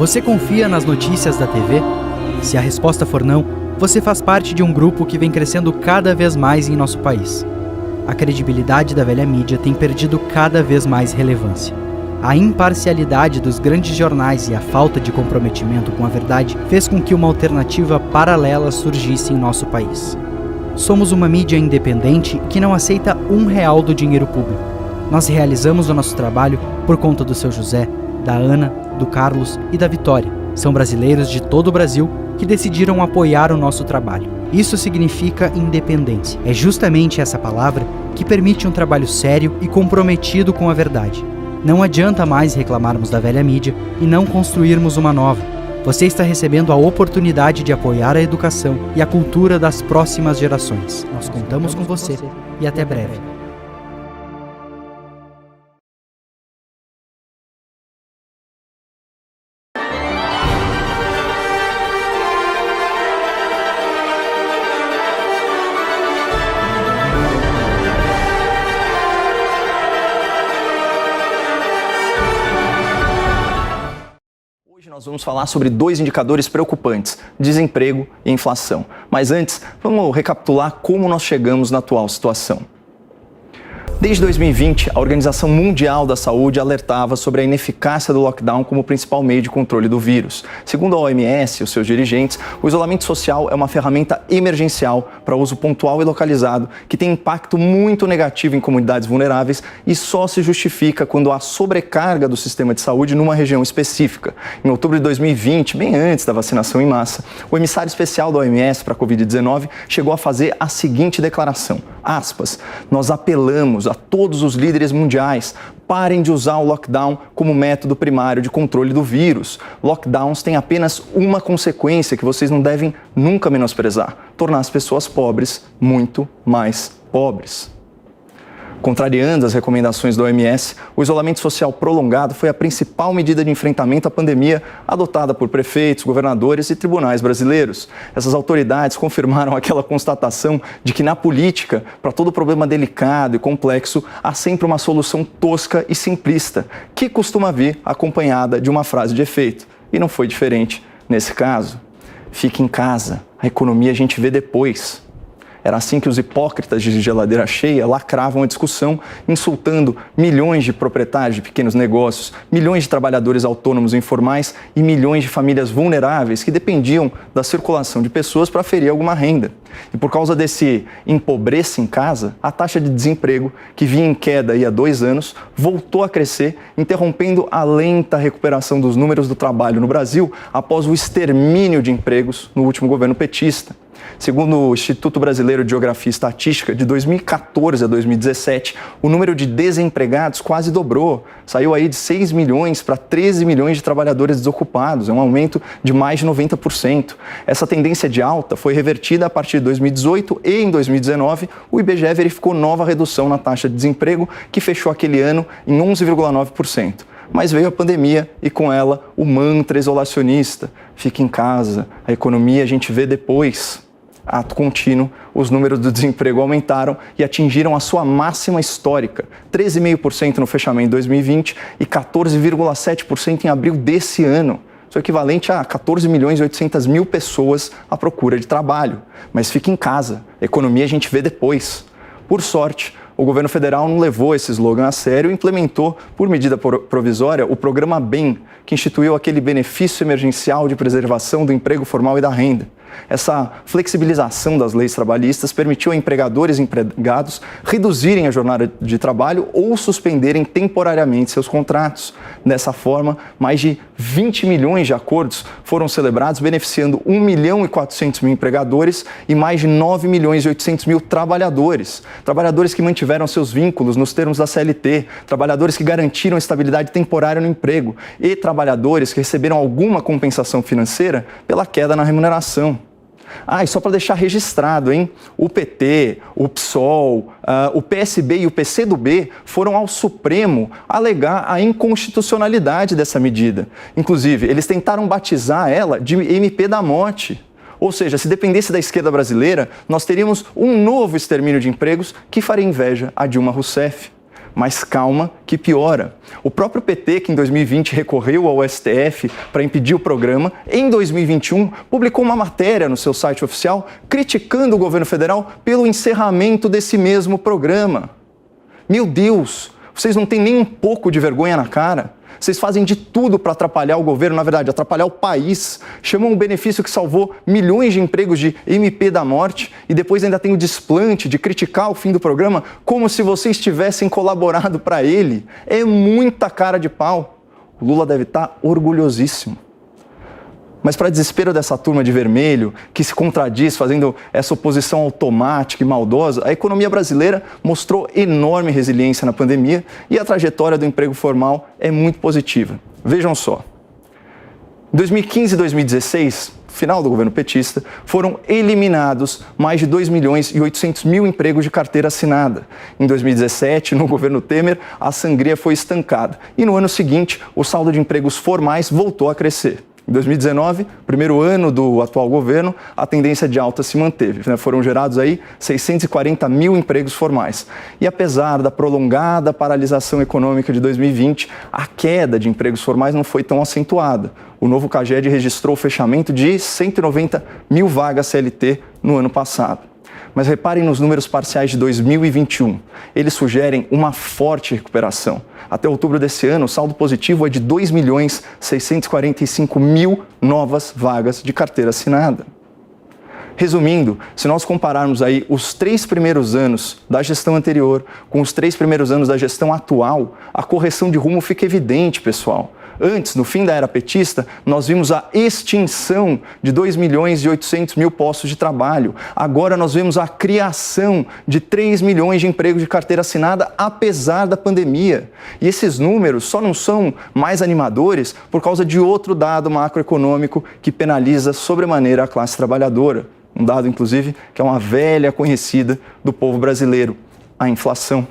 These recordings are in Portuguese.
Você confia nas notícias da TV? Se a resposta for não, você faz parte de um grupo que vem crescendo cada vez mais em nosso país. A credibilidade da velha mídia tem perdido cada vez mais relevância. A imparcialidade dos grandes jornais e a falta de comprometimento com a verdade fez com que uma alternativa paralela surgisse em nosso país. Somos uma mídia independente que não aceita R$1 do dinheiro público. Nós realizamos o nosso trabalho por conta do seu José, da Ana, do Carlos e da Vitória. São brasileiros de todo o Brasil que decidiram apoiar o nosso trabalho. Isso significa independência. É justamente essa palavra que permite um trabalho sério e comprometido com a verdade. Não adianta mais reclamarmos da velha mídia e não construirmos uma nova. Você está recebendo a oportunidade de apoiar a educação e a cultura das próximas gerações. Nós contamos com você e até breve. Nós vamos falar sobre dois indicadores preocupantes, desemprego e inflação. Mas antes, vamos recapitular como nós chegamos na atual situação. Desde 2020, a Organização Mundial da Saúde alertava sobre a ineficácia do lockdown como principal meio de controle do vírus. Segundo a OMS e os seus dirigentes, o isolamento social é uma ferramenta emergencial para uso pontual e localizado, que tem impacto muito negativo em comunidades vulneráveis e só se justifica quando há sobrecarga do sistema de saúde numa região específica. Em outubro de 2020, bem antes da vacinação em massa, o emissário especial da OMS para a Covid-19 chegou a fazer a seguinte declaração, aspas, nós apelamos a todos os líderes mundiais, parem de usar o lockdown como método primário de controle do vírus. Lockdowns têm apenas uma consequência que vocês não devem nunca menosprezar: tornar as pessoas pobres muito mais pobres. Contrariando as recomendações da OMS, o isolamento social prolongado foi a principal medida de enfrentamento à pandemia adotada por prefeitos, governadores e tribunais brasileiros. Essas autoridades confirmaram aquela constatação de que na política, para todo problema delicado e complexo, há sempre uma solução tosca e simplista, que costuma vir acompanhada de uma frase de efeito. E não foi diferente nesse caso. Fique em casa, a economia a gente vê depois. Era assim que os hipócritas de geladeira cheia lacravam a discussão, insultando milhões de proprietários de pequenos negócios, milhões de trabalhadores autônomos informais e milhões de famílias vulneráveis que dependiam da circulação de pessoas para aferir alguma renda. E por causa desse empobreça em casa, a taxa de desemprego, que vinha em queda há 2 anos, voltou a crescer, interrompendo a lenta recuperação dos números do trabalho no Brasil após o extermínio de empregos no último governo petista. Segundo o Instituto Brasileiro de Geografia e Estatística, de 2014 a 2017, o número de desempregados quase dobrou. Saiu aí de 6 milhões para 13 milhões de trabalhadores desocupados, é um aumento de mais de 90%. Essa tendência de alta foi revertida a partir de 2018 e em 2019, o IBGE verificou nova redução na taxa de desemprego, que fechou aquele ano em 11,9%. Mas veio a pandemia e com ela o mantra isolacionista. Fique em casa, a economia a gente vê depois. Ato contínuo, os números do desemprego aumentaram e atingiram a sua máxima histórica, 13,5% no fechamento de 2020 e 14,7% em abril desse ano. Isso é equivalente a 14 milhões e 800 mil pessoas à procura de trabalho. Mas fique em casa, a economia a gente vê depois. Por sorte, o governo federal não levou esse slogan a sério e implementou, por medida provisória, o programa BEM, que instituiu aquele benefício emergencial de preservação do emprego formal e da renda. Essa flexibilização das leis trabalhistas permitiu a empregadores e empregados reduzirem a jornada de trabalho ou suspenderem temporariamente seus contratos. Dessa forma, mais de 20 milhões de acordos foram celebrados, beneficiando 1 milhão e 400 mil empregadores e mais de 9 milhões e 800 mil trabalhadores. Trabalhadores que mantiveram seus vínculos nos termos da CLT, trabalhadores que garantiram estabilidade temporária no emprego e trabalhadores que receberam alguma compensação financeira pela queda na remuneração. E só para deixar registrado, hein? O PT, o PSOL, o PSB e o PCdoB foram ao Supremo alegar a inconstitucionalidade dessa medida. Inclusive, eles tentaram batizar ela de MP da morte. Ou seja, se dependesse da esquerda brasileira, nós teríamos um novo extermínio de empregos que faria inveja a Dilma Rousseff. mas calma que piora. O próprio PT, que em 2020 recorreu ao STF para impedir o programa, em 2021 publicou uma matéria no seu site oficial criticando o governo federal pelo encerramento desse mesmo programa. Meu Deus, vocês não têm nem um pouco de vergonha na cara? Vocês fazem de tudo para atrapalhar o governo, na verdade, atrapalhar o país. Chamam um benefício que salvou milhões de empregos de MP da morte e depois ainda tem o desplante de criticar o fim do programa como se vocês tivessem colaborado para ele. É muita cara de pau. O Lula deve estar orgulhosíssimo. Mas para desespero dessa turma de vermelho, que se contradiz fazendo essa oposição automática e maldosa, a economia brasileira mostrou enorme resiliência na pandemia e a trajetória do emprego formal é muito positiva. Vejam só. Em 2015 e 2016, final do governo petista, foram eliminados mais de 2.800.000 empregos de carteira assinada. Em 2017, no governo Temer, a sangria foi estancada. E no ano seguinte, o saldo de empregos formais voltou a crescer. Em 2019, primeiro ano do atual governo, a tendência de alta se manteve. Foram gerados aí 640.000 empregos formais. E apesar da prolongada paralisação econômica de 2020, a queda de empregos formais não foi tão acentuada. O novo CAGED registrou o fechamento de 190.000 vagas CLT no ano passado. Mas reparem nos números parciais de 2021. Eles sugerem uma forte recuperação. Até outubro desse ano, o saldo positivo é de 2.645.000 novas vagas de carteira assinada. Resumindo, se nós compararmos aí os 3 primeiros anos da gestão anterior com os 3 primeiros anos da gestão atual, a correção de rumo fica evidente, pessoal. Antes, no fim da era petista, nós vimos a extinção de 2.800.000 postos de trabalho. Agora nós vemos a criação de 3 milhões de empregos de carteira assinada, apesar da pandemia. E esses números só não são mais animadores por causa de outro dado macroeconômico que penaliza sobremaneira a classe trabalhadora. Um dado, inclusive, que é uma velha conhecida do povo brasileiro, a inflação.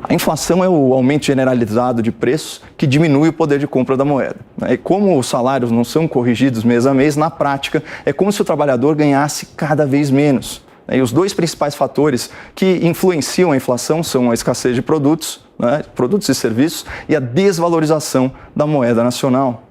A inflação é o aumento generalizado de preços que diminui o poder de compra da moeda. E como os salários não são corrigidos mês a mês, na prática, é como se o trabalhador ganhasse cada vez menos. E os 2 principais fatores que influenciam a inflação são a escassez de produtos, produtos e serviços, e a desvalorização da moeda nacional.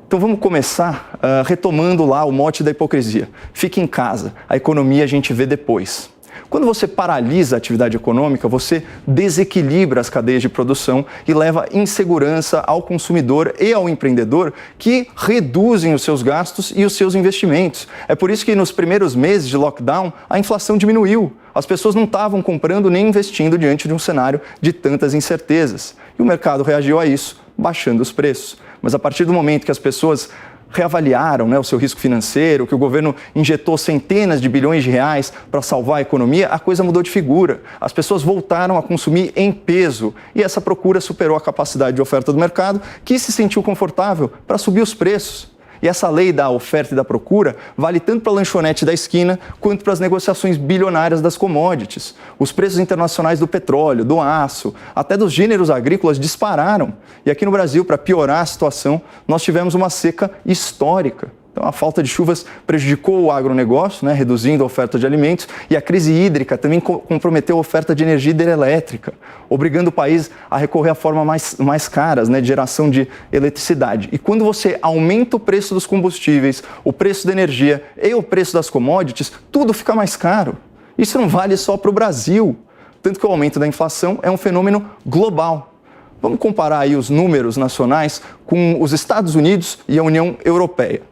Então vamos começar retomando lá o mote da hipocrisia. Fique em casa, a economia a gente vê depois. Quando você paralisa a atividade econômica, você desequilibra as cadeias de produção e leva insegurança ao consumidor e ao empreendedor, que reduzem os seus gastos e os seus investimentos. É por isso que nos primeiros meses de lockdown, a inflação diminuiu. As pessoas não estavam comprando nem investindo diante de um cenário de tantas incertezas. E o mercado reagiu a isso, baixando os preços. Mas a partir do momento que as pessoas reavaliaram o seu risco financeiro, que o governo injetou centenas de bilhões de reais para salvar a economia, a coisa mudou de figura. As pessoas voltaram a consumir em peso e essa procura superou a capacidade de oferta do mercado, que se sentiu confortável para subir os preços. E essa lei da oferta e da procura vale tanto para a lanchonete da esquina quanto para as negociações bilionárias das commodities. Os preços internacionais do petróleo, do aço, até dos gêneros agrícolas dispararam. E aqui no Brasil, para piorar a situação, nós tivemos uma seca histórica. Então, a falta de chuvas prejudicou o agronegócio, reduzindo a oferta de alimentos, e a crise hídrica também comprometeu a oferta de energia hidrelétrica, obrigando o país a recorrer a formas mais caras de geração de eletricidade. E quando você aumenta o preço dos combustíveis, o preço da energia e o preço das commodities, tudo fica mais caro. Isso não vale só para o Brasil, tanto que o aumento da inflação é um fenômeno global. Vamos comparar aí os números nacionais com os Estados Unidos e a União Europeia.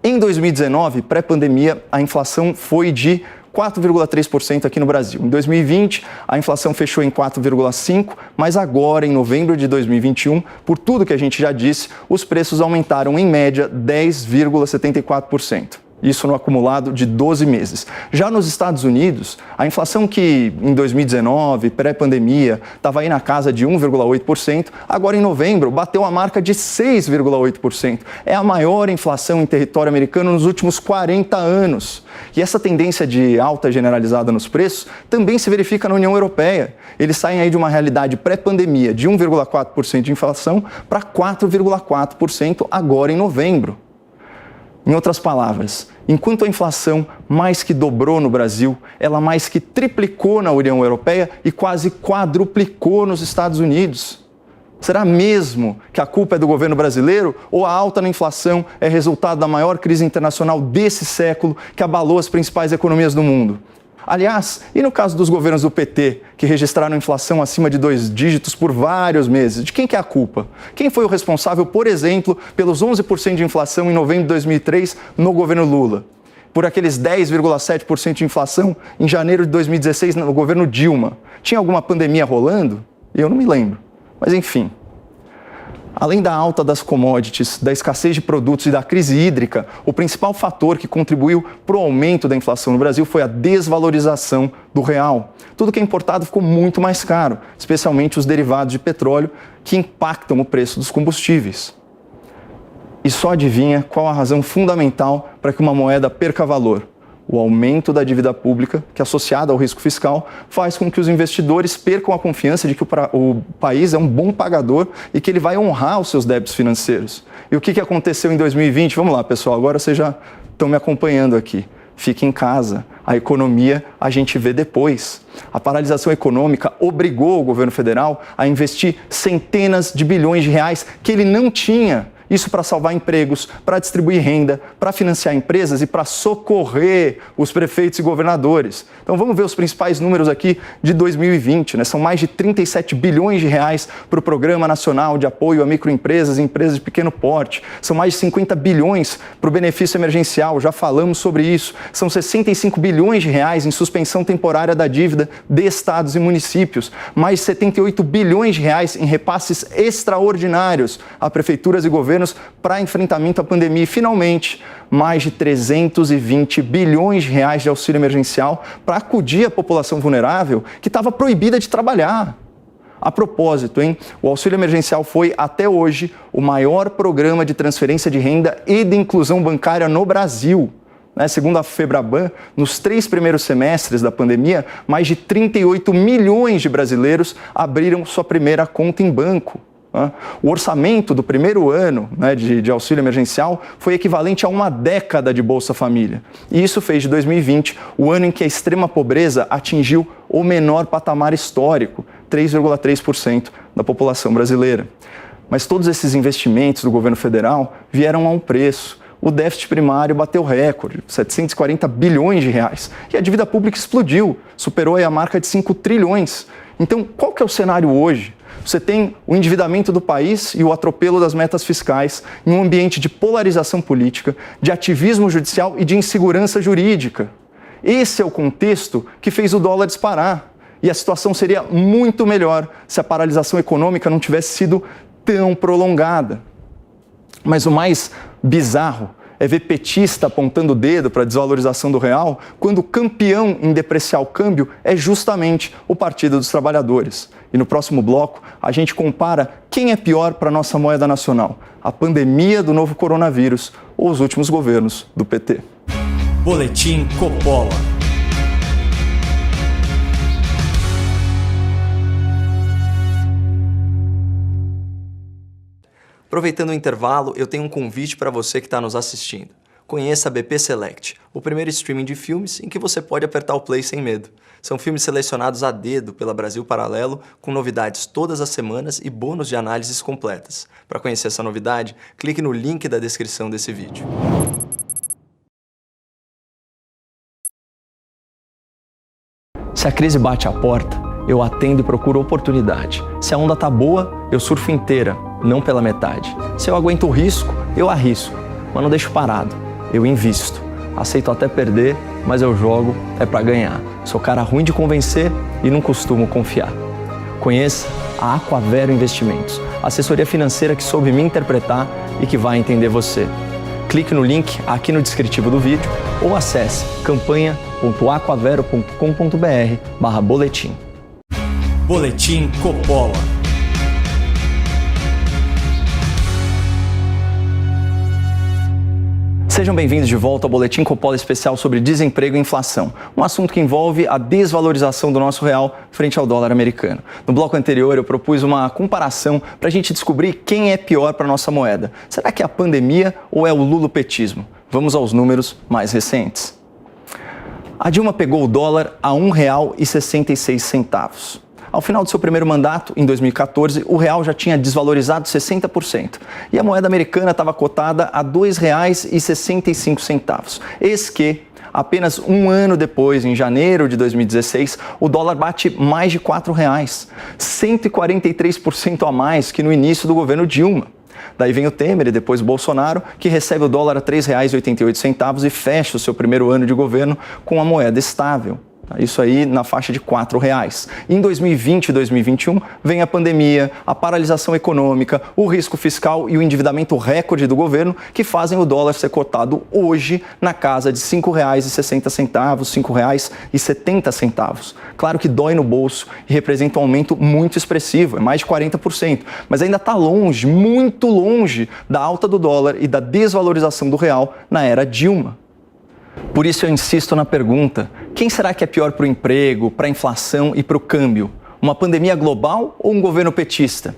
Em 2019, pré-pandemia, a inflação foi de 4,3% aqui no Brasil. Em 2020, a inflação fechou em 4,5%, mas agora, em novembro de 2021, por tudo que a gente já disse, os preços aumentaram em média 10,74%. Isso no acumulado de 12 meses. Já nos Estados Unidos, a inflação que em 2019, pré-pandemia, estava aí na casa de 1,8%, agora em novembro bateu a marca de 6,8%. É a maior inflação em território americano nos últimos 40 anos. E essa tendência de alta generalizada nos preços também se verifica na União Europeia. Eles saem aí de uma realidade pré-pandemia de 1,4% de inflação para 4,4% agora em novembro. Em outras palavras, enquanto a inflação mais que dobrou no Brasil, ela mais que triplicou na União Europeia e quase quadruplicou nos Estados Unidos. Será mesmo que a culpa é do governo brasileiro ou a alta na inflação é resultado da maior crise internacional desse século que abalou as principais economias do mundo? Aliás, e no caso dos governos do PT, que registraram inflação acima de 2 dígitos por vários meses, de quem que é a culpa? Quem foi o responsável, por exemplo, pelos 11% de inflação em novembro de 2003 no governo Lula? Por aqueles 10,7% de inflação em janeiro de 2016 no governo Dilma? Tinha alguma pandemia rolando? Eu não me lembro. Mas enfim. Além da alta das commodities, da escassez de produtos e da crise hídrica, o principal fator que contribuiu para o aumento da inflação no Brasil foi a desvalorização do real. Tudo que é importado ficou muito mais caro, especialmente os derivados de petróleo, que impactam o preço dos combustíveis. E só adivinha qual a razão fundamental para que uma moeda perca valor? O aumento da dívida pública, que associada ao risco fiscal, faz com que os investidores percam a confiança de que o país é um bom pagador e que ele vai honrar os seus débitos financeiros. E o que aconteceu em 2020? Vamos lá, pessoal, agora vocês já estão me acompanhando aqui. Fique em casa. A economia a gente vê depois. A paralisação econômica obrigou o governo federal a investir centenas de bilhões de reais que ele não tinha. Isso para salvar empregos, para distribuir renda, para financiar empresas e para socorrer os prefeitos e governadores. Então vamos ver os principais números aqui de 2020, né? São mais de 37 bilhões de reais para o Programa Nacional de Apoio a Microempresas e Empresas de Pequeno Porte. São mais de 50 bilhões para o benefício emergencial, já falamos sobre isso. São 65 bilhões de reais em suspensão temporária da dívida de estados e municípios. Mais de 78 bilhões de reais em repasses extraordinários a prefeituras e governos para enfrentamento à pandemia e, finalmente, mais de 320 bilhões de reais de auxílio emergencial para acudir a população vulnerável que estava proibida de trabalhar. A propósito, o auxílio emergencial foi, até hoje, o maior programa de transferência de renda e de inclusão bancária no Brasil. Segundo a Febraban, nos 3 primeiros semestres da pandemia, mais de 38 milhões de brasileiros abriram sua primeira conta em banco. O orçamento do primeiro ano de auxílio emergencial foi equivalente a uma década de Bolsa Família. E isso fez de 2020 o ano em que a extrema pobreza atingiu o menor patamar histórico, 3,3% da população brasileira. Mas todos esses investimentos do governo federal vieram a um preço. O déficit primário bateu recorde, 740 bilhões de reais. E a dívida pública explodiu, superou a marca de 5 trilhões. Então, qual que é o cenário hoje? Você tem o endividamento do país e o atropelo das metas fiscais em um ambiente de polarização política, de ativismo judicial e de insegurança jurídica. Esse é o contexto que fez o dólar disparar. E a situação seria muito melhor se a paralisação econômica não tivesse sido tão prolongada. Mas o mais bizarro é ver petista apontando o dedo para a desvalorização do real, quando o campeão em depreciar o câmbio é justamente o Partido dos Trabalhadores. E no próximo bloco, a gente compara quem é pior para a nossa moeda nacional, a pandemia do novo coronavírus ou os últimos governos do PT. Boletim Coppola. Aproveitando o intervalo, eu tenho um convite para você que está nos assistindo. Conheça a BP Select, o primeiro streaming de filmes em que você pode apertar o play sem medo. São filmes selecionados a dedo pela Brasil Paralelo, com novidades todas as semanas e bônus de análises completas. Para conhecer essa novidade, clique no link da descrição desse vídeo. Se a crise bate à porta, eu atendo e procuro oportunidade. Se a onda tá boa, eu surfo inteira, não pela metade. Se eu aguento o risco, eu arrisco, mas não deixo parado. Eu invisto. Aceito até perder, mas eu jogo é pra ganhar. Sou cara ruim de convencer e não costumo confiar. Conheça a Aquavero Investimentos, assessoria financeira que soube me interpretar e que vai entender você. Clique no link aqui no descritivo do vídeo ou acesse campanha.aquavero.com.br/boletim. Boletim Coppola. Sejam bem-vindos de volta ao Boletim Coppola especial sobre desemprego e inflação, um assunto que envolve a desvalorização do nosso real frente ao dólar americano. No bloco anterior eu propus uma comparação para a gente descobrir quem é pior para a nossa moeda. Será que é a pandemia ou é o lulopetismo? Vamos aos números mais recentes. A Dilma pegou o dólar a R$ 1,66. Ao final do seu primeiro mandato, em 2014, o real já tinha desvalorizado 60% e a moeda americana estava cotada a R$ 2,65. Eis que, apenas um ano depois, em janeiro de 2016, o dólar bate mais de R$ 4,00, 143% a mais que no início do governo Dilma. Daí vem o Temer e depois o Bolsonaro, que recebe o dólar a R$ 3,88 e fecha o seu primeiro ano de governo com a moeda estável. Isso aí na faixa de R$ 4,00. Em 2020 e 2021 vem a pandemia, a paralisação econômica, o risco fiscal e o endividamento recorde do governo que fazem o dólar ser cotado hoje na casa de R$ 5,60, R$ 5,70. Claro que dói no bolso e representa um aumento muito expressivo, é mais de 40%, mas ainda está longe, muito longe da alta do dólar e da desvalorização do real na era Dilma. Por isso eu insisto na pergunta, quem será que é pior para o emprego, para a inflação e para o câmbio? Uma pandemia global ou um governo petista?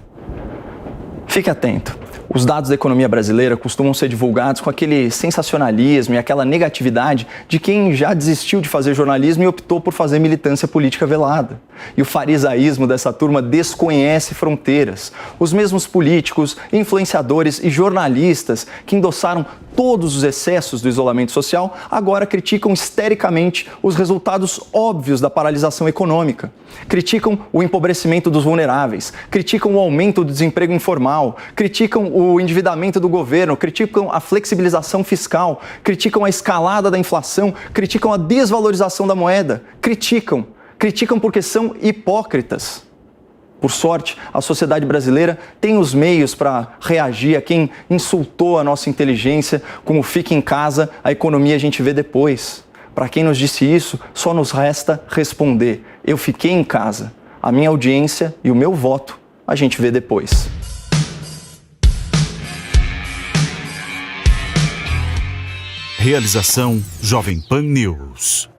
Fique atento. Os dados da economia brasileira costumam ser divulgados com aquele sensacionalismo e aquela negatividade de quem já desistiu de fazer jornalismo e optou por fazer militância política velada. E o farisaísmo dessa turma desconhece fronteiras. Os mesmos políticos, influenciadores e jornalistas que endossaram todos os excessos do isolamento social agora criticam histericamente os resultados óbvios da paralisação econômica. Criticam o empobrecimento dos vulneráveis, criticam o aumento do desemprego informal, criticam o endividamento do governo, criticam a flexibilização fiscal, criticam a escalada da inflação, criticam a desvalorização da moeda, criticam porque são hipócritas. Por sorte, a sociedade brasileira tem os meios para reagir a quem insultou a nossa inteligência, como fique em casa, a economia a gente vê depois. Para quem nos disse isso, só nos resta responder: eu fiquei em casa, a minha audiência e o meu voto a gente vê depois. Realização Jovem Pan News.